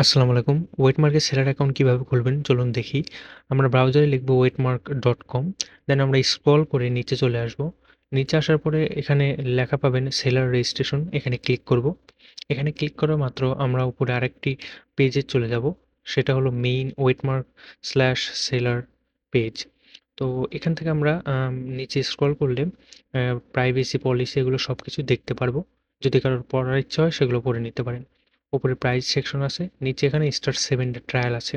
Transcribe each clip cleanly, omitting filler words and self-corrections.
আসসালামু আলাইকুম। ওয়েটমার্কের seller account কিভাবে খুলবেন চলুন দেখি। আমরা ব্রাউজারে লিখব ওয়েটমার্ক.com, দেন আমরা স্ক্রল করে নিচে চলে আসব। নিচে আসার পরে এখানে লেখা পাবেন সেলার রেজিস্ট্রেশন, এখানে ক্লিক করব। এখানে ক্লিক করা মাত্র আমরা উপরে আরেকটি পেজে চলে যাব। সেটা হলো মেইন ওয়েটমার্ক/সেলার পেজ। তো এখান থেকে আমরা নিচে স্ক্রল করলে প্রাইভেসি পলিসি এগুলো সবকিছু দেখতে পারবো। যদি কারোর পড়ার ইচ্ছা হয় সেগুলো পড়ে নিতে পারেন। উপরে প্রাইস সেকশন আছে, নিচে এখানে স্টার 7 ডে ট্রায়াল আছে।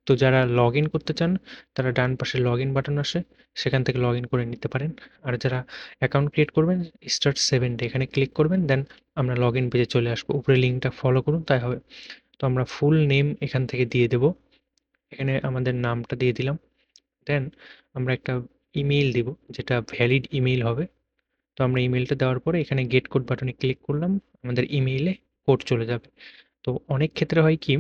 তো যারা লগ ইন করতে চান তারা ডান পাশে লগ ইন বাটন আসে, সেখান থেকে লগ ইন করে নিতে পারেন। আর যারা অ্যাকাউন্ট ক্রিয়েট করবেন স্টার 7 ডে এখানে ক্লিক করবেন, দেন আমরা লগ ইন পেজে চলে আসবো। উপরে লিঙ্কটা ফলো করুন, তাই হবে। তো আমরা ফুল নেম এখান থেকে দিয়ে দেব, এখানে আমাদের নামটা দিয়ে দিলাম। দেন আমরা একটা ইমেইল দিব, যেটা ভ্যালিড ইমেইল হবে। তো আমরা ইমেইলটা দেওয়ার পরে এখানে গেট কোড বাটনে ক্লিক করলাম, আমাদের ইমেইলে কোড চলে যাবে। তো অনেক ক্ষেত্রে হয় কি,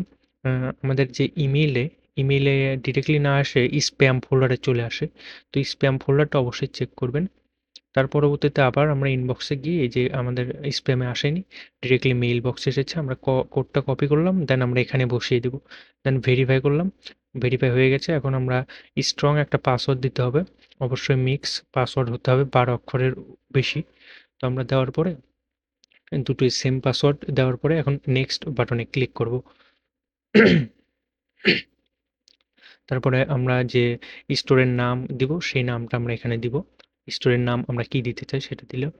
আমাদের যে ইমেইলে ডিরেক্টলি না আসে স্প্যাম ফোল্ডারে চলে আসে। তো স্প্যাম ফোল্ডারটা অবশ্যই চেক করবেন। তার পরবর্তীতে আবার আমরা ইনবক্সে গিয়ে এই যে আমাদের স্প্যামে আসেনি, ডিরেক্টলি মেইল বক্সে এসেছে, আমরা কোডটা কপি করলাম, দেন আমরা এখানে বসিয়ে দেব। দেন ভেরিফাই করলাম, ভেরিফাই হয়ে গেছে। এখন আমরা স্ট্রং একটা পাসওয়ার্ড দিতে হবে, অবশ্যই মিক্স পাসওয়ার্ড হতে হবে, 12 অক্ষরের বেশি। তো আমরা দেওয়ার পরে দুটোই সেম পাসওয়ার্ড দেওয়ার পরে এখন নেক্সট বাটনে ক্লিক করব। তারপরে আমরা যে স্টোরের নাম দিব সেই নামটা আমরা এখানে দিব। স্টোরের নাম আমরা কি দিতে চাই সেটা দিলেও,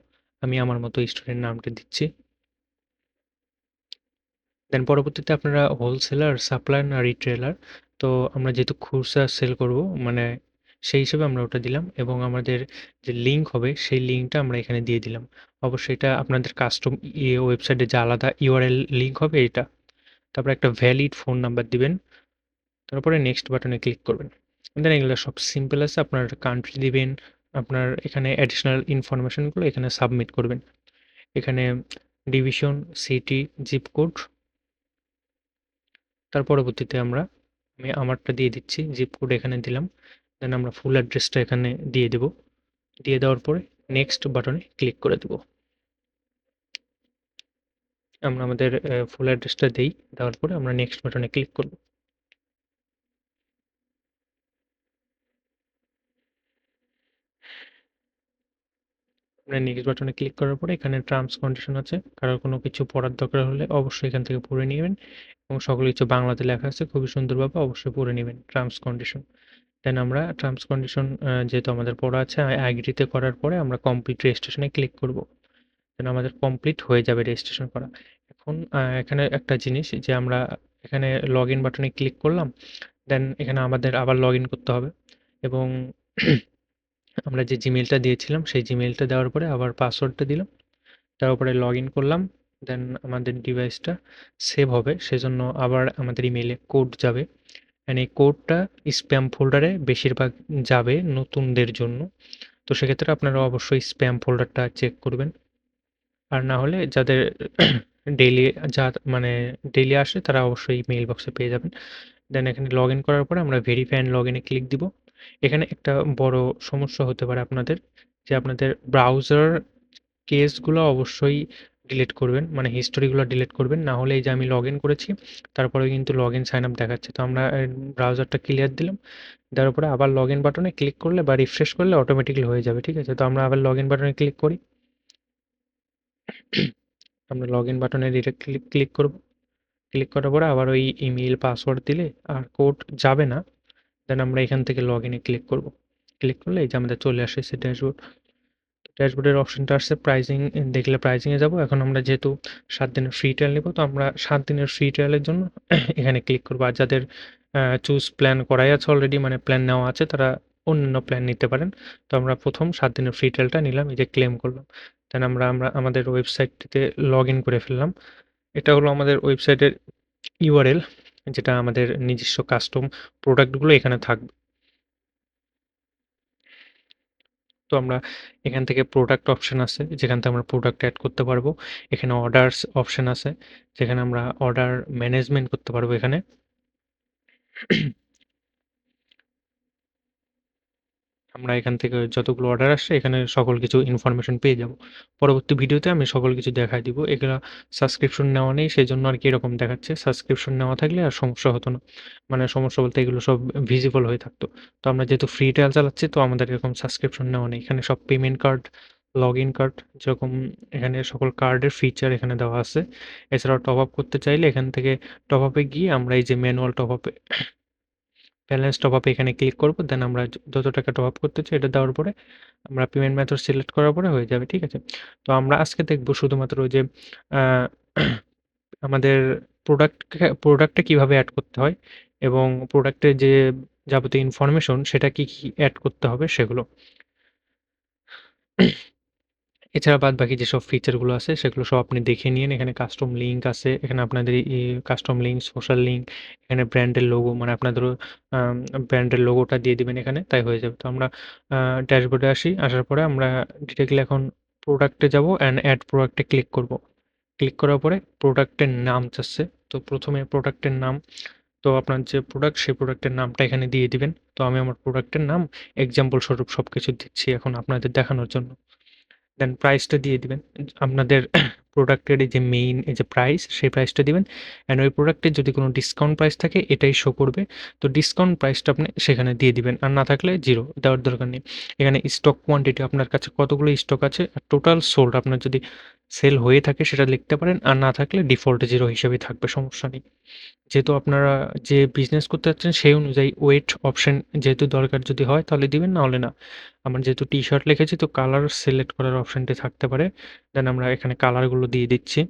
আমি আমার মতো স্টোরের নামটা দিচ্ছি। দেন পরবর্তীতে আপনারা হোলসেলার, সাপ্লায়ার না রিটেলার, তো আমরা যেহেতু খুচরা সেল করব মানে সেই হিসেবে আমরা ওটা দিলাম, এবং আমাদের যে লিঙ্ক হবে সেই লিঙ্কটা আমরা এখানে দিয়ে দিলাম। অবশ্যই এটা আপনাদের কাস্টম ওয়েবসাইটে যে আলাদা ইউআরএল লিঙ্ক হবে এটা। তারপরে একটা ভ্যালিড ফোন নাম্বার দিবেন, তারপরে নেক্সট বাটনে ক্লিক করবেন। দেন এগুলো সব সিম্পল আছে, আপনার কান্ট্রি দিবেন, আপনার এখানে অ্যাডিশনাল ইনফরমেশনগুলো এখানে সাবমিট করবেন। এখানে ডিভিশন, সিটি, জিপ কোড, তার পরবর্তীতে আমি আমারটা দিয়ে দিচ্ছি, জিপ কোড এখানে দিলাম। দেন আমরা ফুল অ্যাড্রেসটা এখানে দিয়ে দেব। দিয়ে দেওয়ার পরে নেক্সট বাটনে ক্লিক করে দেব। আমরা আমাদের ফুল অ্যাড্রেসটা দেই, দেওয়ার পরে আমরা নেক্সট বাটনে ক্লিক করব। আমরা নেক্সট বাটনে ক্লিক করার পরে এখানে টার্মস কন্ডিশন আছে, কারোর কোনো কিছু পড়ার দরকার হলে অবশ্যই এখান থেকে পড়ে নেবেন, এবং সকল কিছু বাংলাতে লেখা আছে, খুবই সুন্দরভাবে অবশ্যই পড়ে নেবেন টার্মস কন্ডিশন। দেন আমরা টার্মস কন্ডিশন যেহেতু আমাদের পড়া আছে, অ্যাগ্রিতে করার পরে আমরা কমপ্লিট রেজিস্ট্রেশনে ক্লিক করব। দেন আমাদের কমপ্লিট হয়ে যাবে রেজিস্ট্রেশন করা। এখন এখানে একটা জিনিস যে আমরা এখানে লগ ইন বাটনে ক্লিক করলাম, দেন এখানে আমাদের আবার লগ ইন করতে হবে, এবং আমরা যে জিমেলটা দিয়েছিলাম সেই জিমেলটা দেওয়ার পরে আবার পাসওয়ার্ডটা দিলাম, তারপরে লগ ইন করলাম। দেন আমাদের ডিভাইসটা সেভ হবে, সেজন্য আবার আমাদের ইমেইলে কোড যাবে, অ্যান্ড এই কোডটা স্প্যাম ফোল্ডারে বেশিরভাগ যাবে নতুনদের জন্য। তো সেক্ষেত্রে আপনারা অবশ্যই স্প্যাম ফোল্ডারটা চেক করবেন। আর না হলে যাদের ডেইলি যা মানে ডেইলি আসে তারা অবশ্যই মেইল বক্সে পেয়ে যাবেন। দেন এখানে লগ ইন করার পরে আমরা ভেরিফাই অ্যান্ড লগ ইনে ক্লিক দিব। এখানে একটা বড় সমস্যা হতে পারে আপনাদের, যে আপনাদের ব্রাউজার কেসগুলো অবশ্যই ডিলিট করবেন, মানে হিস্টোরিগুলো ডিলিট করবেন। না হলে এই যে আমি লগ ইন করেছি তারপরে কিন্তু লগ ইন সাইন আপ দেখাচ্ছে। তো আমরা ব্রাউজারটা ক্লিয়ার দিলাম, দেওয়ার পরে আবার লগ ইন বাটনে ক্লিক করলে বা রিফ্রেশ করলে অটোমেটিক্যালি হয়ে যাবে, ঠিক আছে? তো আমরা আবার লগ ইন বাটনে ক্লিক করি। আমরা লগ ইন বাটনে ডিরেক্ট ক্লিক করব। ক্লিক করার পরে আবার ওই ইমেইল পাসওয়ার্ড দিলে আর কোড যাবে না। দেন আমরা এখান থেকে লগ ইনে ক্লিক করব। ক্লিক করলে এই যে আমাদের চলে আসে সে ড্যাশবোর্ড। ড্যাশবোর্ডের অপশনটা আসছে প্রাইজিং, দেখলে প্রাইজিংয়ে যাব। এখন আমরা যেহেতু 7 দিনের ফ্রি ট্রায়াল নেব, তো আমরা 7 দিনের ফ্রি ট্রায়ালের জন্য এখানে ক্লিক করব। আর যাদের চুজ প্ল্যান করাই আছে অলরেডি, মানে প্ল্যান নেওয়া আছে, তারা অন্যান্য প্ল্যান নিতে পারেন। তো আমরা প্রথম 7 দিনের ফ্রি ট্রায়ালটা নিলাম, এই যে ক্লেম করলাম। দেন আমরা আমাদের ওয়েবসাইটটিতে লগ ইন করে ফেললাম। এটা হলো আমাদের ওয়েবসাইটের ইউআরএল, যেটা আমাদের নিজস্ব কাস্টম প্রোডাক্টগুলো এখানে থাকবে। তো আমরা এখান থেকে প্রোডাক্ট অপশন আছে, যেখান থেকে আমরা প্রোডাক্ট অ্যাড করতে পারবো। এখানে অর্ডারস অপশন আছে, যেখানে আমরা অর্ডার ম্যানেজমেন্ট করতে পারবো। এখানে আমরা এখান থেকে যতগুলো অর্ডার আসছে এখানে সকল কিছু ইনফরমেশন পেয়ে যাব। পরবর্তী ভিডিওতে আমি সকল কিছু দেখায় দিব। এগুলা সাবস্ক্রিপশন নেওয়া নেই, সেজন্য আরকি এরকম দেখাচ্ছে। সাবস্ক্রিপশন নেওয়া থাকলে আর সমস্যা হতো না। মানে সমস্যা বলতে এগুলো সব ভিজিবল হয়ে থাকতো। তো আমরা যেহেতু ফ্রি ট্রায়াল চালাচ্ছি, তো আমাদের এরকম সাবস্ক্রিপশন নেওয়া নেই। এখানে সব পেমেন্ট কার্ড, লগইন কার্ড, যেরকম এখানে সকল কার্ডের ফিচার এখানে দেওয়া আছে। এছাড়াও টপ আপ করতে চাইলে এখান থেকে টপ আপে গিয়ে আমরা এই যে ম্যানুয়াল টপ আপে ব্যালেন্স টপ আপে এখানে ক্লিক করব। দেন আমরা যত টাকা টপ আপ করতে চাই এটা দেওয়ার পরে আমরা পেমেন্ট মেথড সিলেক্ট করার পরে হয়ে যাবে। ঠিক আছে? তো আমরা আজকে দেখব শুধুমাত্র ওই যে আ আমাদের প্রোডাক্টে কিভাবে এড করতে হয় এবং প্রোডাক্টের যে যাবতীয় ইনফরমেশন সেটা কি এড করতে হবে সেগুলো। এছাড়া বাদবাকি যেসব ফিচারগুলো আছে সেগুলো সব আপনি দেখে নিয়েন। এখানে কাস্টম লিঙ্ক আছে। এখানে আপনাদের কাস্টম লিঙ্ক, সোশ্যাল লিঙ্ক, এখানে ব্র্যান্ডের লোগো, মানে আপনাদেরও আম ব্র্যান্ডের লোগোটা দিয়ে দিবেন এখানে, তাই হয়ে যাবে। তো আমরা ড্যাশবোর্ডে আসি। আসার পরে আমরা ডিরেক্টলি এখন প্রোডাক্টে যাবো অ্যান্ড এড প্রোডাক্টে ক্লিক করব। ক্লিক করার পরে প্রোডাক্টের নাম চাচ্ছে। তো প্রথমে প্রোডাক্টের নাম, তো আপনার যে প্রোডাক্ট সেই প্রোডাক্টের নামটা এখানে দিয়ে দিবেন। তো আমি আমার প্রোডাক্টের নাম এক্সাম্পল স্বরূপ সবকিছু দিচ্ছি এখন আপনাদের দেখানোর জন্য। দেন প্রাইসটা দিয়ে দিবেন। আপনাদের প্রোডাক্টের এই যে মেইন এই যে প্রাইস, সেই প্রাইসটা দিবেন। অ্যান্ড ওই প্রোডাক্টের যদি কোনো ডিসকাউন্ট প্রাইস থাকে এটাই শো করবে। তো ডিসকাউন্ট প্রাইসটা আপনি সেখানে দিয়ে দিবেন। আর না থাকলে 0 দেওয়ার দরকার নেই। এখানে স্টক কোয়ান্টিটি আপনার কাছে কতগুলো স্টক আছে আর টোটাল সোল্ড আপনার যদি সেল হয়ে থাকে সেটা লিখতে পারেন। আর না থাকলে ডিফল্ট 0 হিসেবেই থাকবে, সমস্যা নেই। যেহেতু আপনারা যে বিজনেস করতে যাচ্ছেন সেই অনুযায়ী ওয়েট অপশন যেহেতু দরকার, যদি হয় তাহলে দিবেন, না হলে না। আমার যেহেতু টি-শার্ট লিখেছি তো কালার সিলেক্ট করার অপশনটি থাকতে পারে। দেন আমরা এখানে কালারগুলো দিয়ে দিচ্ছি।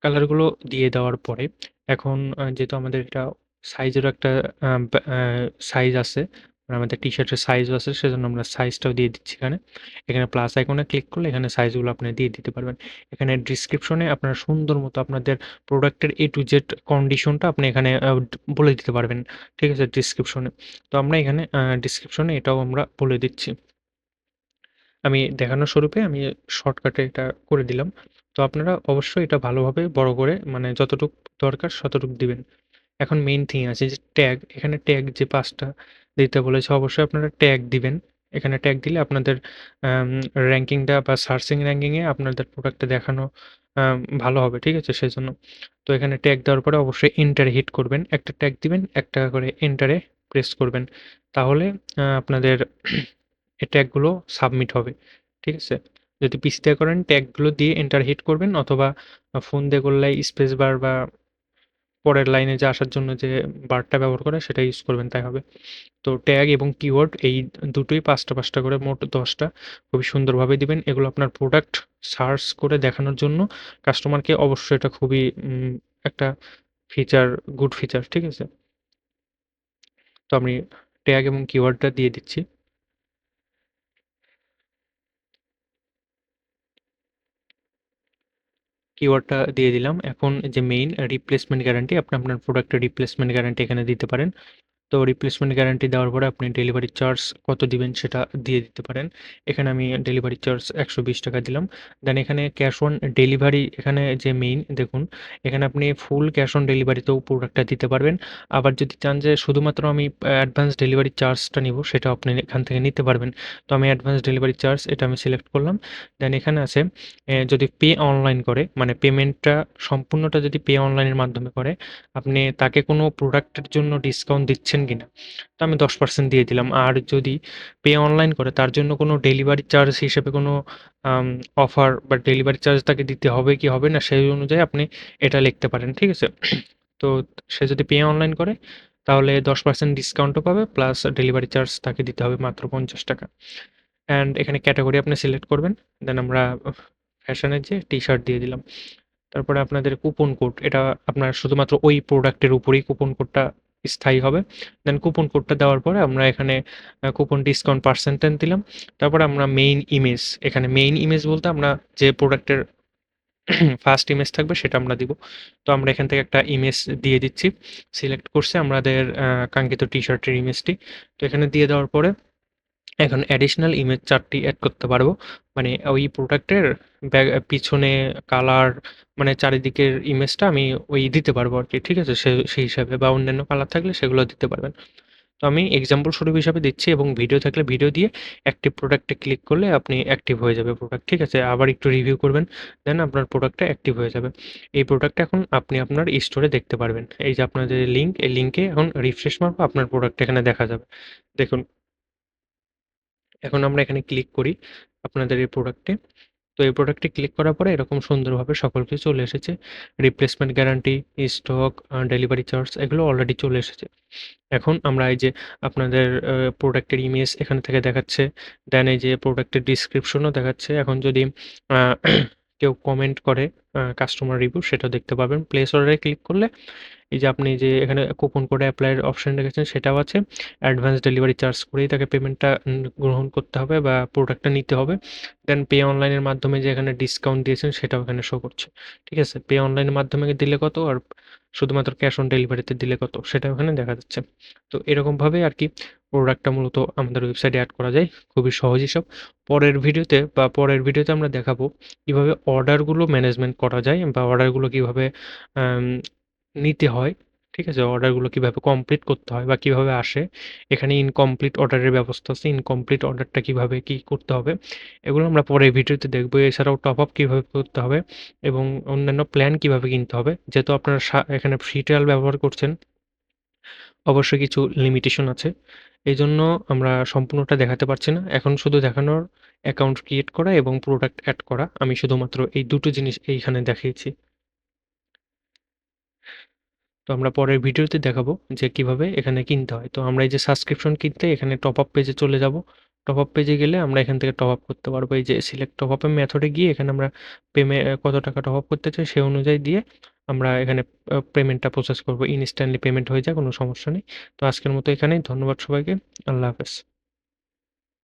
কালারগুলো দিয়ে দেওয়ার পরে এখন যেহেতু আমাদের এটা সাইজেরও একটা সাইজ আছে, মানে আমাদের টি-শার্টের সাইজও আছে, সেজন্য আমরা সাইজটাও দিয়ে দিচ্ছি এখানে। এখানে প্লাস আইকনে ক্লিক করলে এখানে সাইজগুলো আপনি দিয়ে দিতে পারবেন। এখানে ডেসক্রিপশনে আপনারা সুন্দর মতো আপনাদের প্রোডাক্টের A to Z কন্ডিশনটা আপনি এখানে বলে দিতে পারবেন। ঠিক আছে? ডেসক্রিপশনে। তো আমরা এখানে ডেসক্রিপশনে এটাও আমরা বলে দিচ্ছি। আমি দেখানোর স্বরূপে আমি শর্টকাটে এটা করে দিলাম। তো আপনারা অবশ্যই এটা ভালোভাবে বড় করে, মানে যতটুক দরকার ততটুক দিবেন। এখন মেইন থিং আছে যে ট্যাগ। এখানে ট্যাগ যে ৫ টা দিতে বলেছে, অবশ্যই আপনারা ট্যাগ দিবেন। এখানে ট্যাগ দিলে আপনাদের আম র‍্যাংকিংটা বা সার্চিং র‍্যাংকিংয়ে আপনাদের প্রোডাক্টটা দেখানো ভালো হবে। ঠিক আছে? সেজন্য। তো এখানে ট্যাগ দেওয়ার পরে অবশ্যই এন্টারে হিট করবেন। একটা ট্যাগ দিবেন, একটা করে এন্টারে প্রেস করবেন। তাহলে আপনাদের এই ট্যাগগুলো সাবমিট হবে। ঠিক আছে? যদি পিসি দিয়ে করেন ট্যাগগুলো দিয়ে এন্টার হিট করবেন, অথবা ফোন দিয়ে করলে স্পেস বার বা পরের লাইনে যে আসার জন্য যে বারটা ব্যবহার করে সেটা ইউজ করবেন, তাই হবে। তো ট্যাগ এবং কিওয়ার্ড এই দুটোই ৫টা ৫টা করে, মোট ১০টা খুবই সুন্দরভাবে দিবেন। এগুলো আপনার প্রোডাক্ট সার্চ করে দেখানোর জন্য কাস্টমারকে অবশ্যই এটা খুবই একটা ফিচার, গুড ফিচার। ঠিক আছে? তো আমি ট্যাগ এবং কিওয়ার্ডটা দিয়ে দিচ্ছি। কিওয়ার্ডটা দিয়ে দিলাম। এখন যে মেইন রিপ্লেসমেন্ট গ্যারান্টি, আপনি আপনার প্রোডাক্টের রিপ্লেসমেন্ট গ্যারান্টি এখানে দিতে পারেন। তো রিপ্লেসমেন্ট গ্যারান্টি দেওয়ার পরে আপনি ডেলিভারি চার্জ কত দিবেন সেটা দিয়ে দিতে পারেন। এখানে আমি ডেলিভারি চার্জ ৳১২০ দিলাম। দেন এখানে ক্যাশ অন ডেলিভারি, এখানে যে মেইন দেখুন, এখানে আপনি ফুল ক্যাশ অন ডেলিভারিতেও প্রোডাক্টটা দিতে পারবেন। আবার যদি চান যে শুধুমাত্র আমি অ্যাডভান্স ডেলিভারি চার্জটা নিবো, সেটাও আপনি এখান থেকে নিতে পারবেন। তো আমি অ্যাডভান্স ডেলিভারি চার্জ এটা আমি সিলেক্ট করলাম। দেন এখানে আছে যদি পে অনলাইন করে, মানে পেমেন্টটা সম্পূর্ণটা যদি পে অনলাইনের মাধ্যমে করে, আপনি তাকে কোনো প্রোডাক্টের জন্য ডিসকাউন্ট দিচ্ছেন কিনা? তো আমি 10% দিয়ে দিলাম। আর যদি পে অনলাইন করে তার জন্য কোনো ডেলিভারি চার্জ হিসেবে কোনো আম অফার বা ডেলিভারি চার্জ তাকে দিতে হবে কি হবে না সেই অনুযায়ী আপনি এটা লিখতে পারেন। ঠিক আছে? তো সে যদি পে অনলাইন করে তাহলে 10% ডিসকাউন্টও পাবে, প্লাস ডেলিভারি চার্জ তাকে দিতে হবে মাত্র ৳৫০। অ্যান্ড এখানে ক্যাটেগরি আপনি সিলেক্ট করবেন। দেন আমরা ফ্যাশনের যে টি-শার্ট দিয়ে দিলাম। তারপরে আপনাদের কুপন কোড, এটা আপনার শুধুমাত্র ওই প্রোডাক্টের উপরেই কুপন কোডটা স্থায়ী হবে। দেন কুপন কোডটা দেওয়ার পরে আমরা এখানে কুপন ডিসকাউন্ট পার্সেন্টেজ দিলাম। তারপরে আমরা মেইন ইমেজ, এখানে মেইন ইমেজ বলতে আমরা যে প্রোডাক্টের ফার্স্ট ইমেজ থাকবে সেটা আমরা দিব। তো আমরা এখান থেকে একটা ইমেজ দিয়ে দিচ্ছি। সিলেক্ট করছি আমাদের কাঙ্ক্ষিত টি-শার্টের ইমেজটি। তো এখানে দিয়ে দেওয়ার পরে এখন অ্যাডিশনাল ইমেজ ৪ টি এড করতে পারবো। মানে ওই প্রোডাক্টের পিছনে কালার, মানে চারিদিকের ইমেজটা আমি ওই দিতে পারবো আরকি। ঠিক আছে? সেই হিসাবে, বা অন্যান্য কালার থাকলে সেগুলো দিতে পারবেন। তো আমি এক্সাম্পল স্বরূপ হিসাবে দিচ্ছি, এবং ভিডিও থাকলে ভিডিও দিয়ে অ্যাক্টিভ প্রোডাক্টে ক্লিক করলে আপনি অ্যাক্টিভ হয়ে যাবে প্রোডাক্ট। ঠিক আছে? আবার একটু রিভিউ করবেন, দেন আপনার প্রোডাক্টটা অ্যাক্টিভ হয়ে যাবে। এই প্রোডাক্টটা এখন আপনি আপনার স্টোরে দেখতে পারবেন। এই যে আপনাদের লিঙ্ক, এই লিঙ্কে এখন রিফ্রেশ মারবো, আপনার প্রোডাক্ট এখানে দেখা যাবে। দেখুন, এখন আমরা এখানে ক্লিক করি আপনাদের এই প্রোডাক্টে। তো এই প্রোডাক্টে ক্লিক করার পরে এরকম সুন্দরভাবে সকল কিছু চলে এসেছে। Replacement guarantee, stock, delivery charge এগুলো অলরেডি চলে এসেছে। এখন আমরা এই যে আপনাদের প্রোডাক্টের ইমেজ এখান থেকে দেখাচ্ছে। দেন এই যে প্রোডাক্টের ডিসক্রিপশনও দেখাচ্ছে। এখন যদি আ কেউ কমেন্ট করে কাস্টমার রিভিউ, সেটাও দেখতে পাবেন। প্লেস অর্ডারে ক্লিক করলে এই যে আপনি যে এখানে কুপন কোড এপ্লাইয়ের অপশন রেখেছেন সেটাও আছে। অ্যাডভান্স ডেলিভারি চার্জ করেই তাকে পেমেন্টটা গ্রহণ করতে হবে বা প্রোডাক্টটা নিতে হবে। দেন পে অনলাইনের মাধ্যমে যে এখানে ডিসকাউন্ট দিয়েছেন সেটাও এখানে শো করছে। ঠিক আছে? পে অনলাইনের মাধ্যমে দিলে কত, আর শুধুমাত্র ক্যাশ অন ডেলিভারিতে দিলে কত, সেটাও এখানে দেখা যাচ্ছে। তো এরকমভাবে আরকি প্রোডাক্টটা মূলত আমাদের ওয়েবসাইটে এড করা যায়। খুবই সহজ হিসাব। পরের ভিডিওতে আমরা দেখাবো কিভাবে অর্ডারগুলো ম্যানেজমেন্ট করা যায়, বা অর্ডারগুলো কিভাবে আম নিতে হয়। ঠিক আছে? অর্ডারগুলো কিভাবে কমপ্লিট করতে হয় বা কিভাবে আসে। এখানে ইনকমপ্লিট অর্ডারের ব্যবস্থা আছে। ইনকমপ্লিট অর্ডারটা কিভাবে কি করতে হবে, এগুলো আমরা পরের ভিডিওতে দেখব। এছাড়াও টপ আপ কিভাবে করতে হবে, এবং অন্যান্য প্ল্যান কিভাবে কিনতে হবে। যেহেতু আপনারা এখানে ফ্রি ট্রায়াল ব্যবহার করছেন, অবশ্যই কিছু লিমিটেশন আছে। এজন্য আমরা সম্পূর্ণটা দেখাতে পারছি না। এখন শুধু দেখানোর অ্যাকাউন্ট ক্রিয়েট করা এবং প্রোডাক্ট এড করা। আমি শুধুমাত্র এই দুটো জিনিস এইখানে দেখিয়েছি। তো আমরা পরের ভিডিওতে দেখাবো যে কিভাবে এখানে কিনতে হয়। তো আমরা এই যে সাবস্ক্রিপশন কিনতে এখানে টপ আপ পেজে চলে যাব। টপ আপ পেজে গেলে আমরা এখান থেকে টপ আপ করতে পারবো। এই যে সিলেক্ট টপ আপের মেথডে গিয়ে এখানে আমরা কত টাকা টপ আপ করতে চাই সেই অনুযায়ী দিয়ে আমরা এখানে পেমেন্টটা প্রসেস করব। ইনস্ট্যান্টলি পেমেন্ট হয়ে যায়, কোনো সমস্যা নেই। তো আজকের মতো এখানেই। ধন্যবাদ সবাইকে। আল্লাহ হাফেজ।